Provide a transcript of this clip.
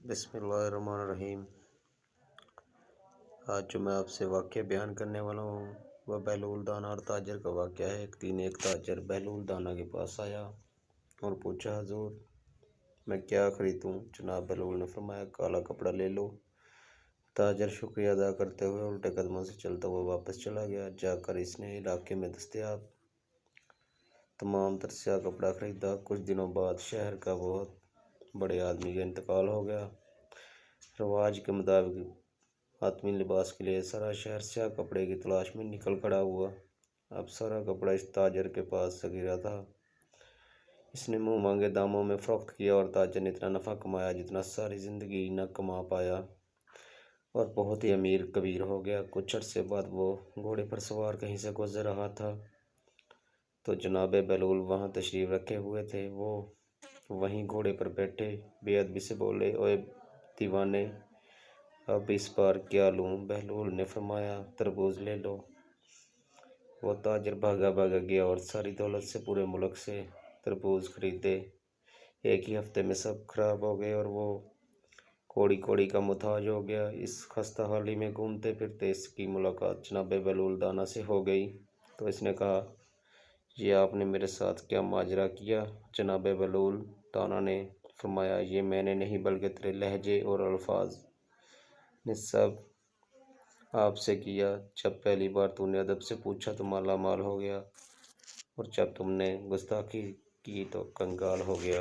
بسم اللہ الرحمن الرحیم۔ آج جو میں آپ سے واقعہ بیان کرنے والا ہوں وہ بہلول دانا اور تاجر کا واقعہ ہے۔ ایک تاجر بہلول دانا کے پاس آیا اور پوچھا، حضور میں کیا خریدوں؟ جناب بہلول نے فرمایا، کالا کپڑا لے لو۔ تاجر شکریہ ادا کرتے ہوئے الٹے قدموں سے چلتا ہوا واپس چلا گیا۔ جا کر اس نے علاقے میں دستیاب تمام تر سیاہ کپڑا خریدا۔ کچھ دنوں بعد شہر کا بہت بڑے آدمی کا انتقال ہو گیا۔ رواج کے مطابق حتمی لباس کے لیے سارا شہر سیاہ کپڑے کی تلاش میں نکل کھڑا ہوا۔ اب سارا کپڑا اس تاجر کے پاس صغیرہ تھا۔ اس نے منہ مانگے داموں میں فروخت کیا اور تاجر نے اتنا نفع کمایا جتنا ساری زندگی نہ کما پایا اور بہت ہی امیر کبیر ہو گیا۔ کچھ عرصے بعد وہ گھوڑے پر سوار کہیں سے گزر رہا تھا تو جناب بہلول وہاں تشریف رکھے ہوئے تھے۔ وہ وہیں گھوڑے پر بیٹھے بے ادبی سے بولے، اوئے دیوانے، اب اس بار کیا لوں؟ بہلول نے فرمایا، تربوز لے لو۔ وہ تاجر بھاگا گیا اور ساری دولت سے پورے ملک سے تربوز خریدے۔ ایک ہی ہفتے میں سب خراب ہو گئے اور وہ کوڑی کا محتاج ہو گیا۔ اس خستہ حالی میں گھومتے پھرتے اس کی ملاقات جناب بہلول دانا سے ہو گئی تو اس نے کہا، یہ آپ نے میرے ساتھ کیا ماجرا کیا؟ جناب بہلول دانا نے فرمایا، یہ میں نے نہیں بلکہ تیرے لہجے اور الفاظ نے سب آپ سے کیا۔ جب پہلی بار تو نے ادب سے پوچھا تو مالا مال ہو گیا اور جب تم نے گستاخی کی تو کنگال ہو گیا۔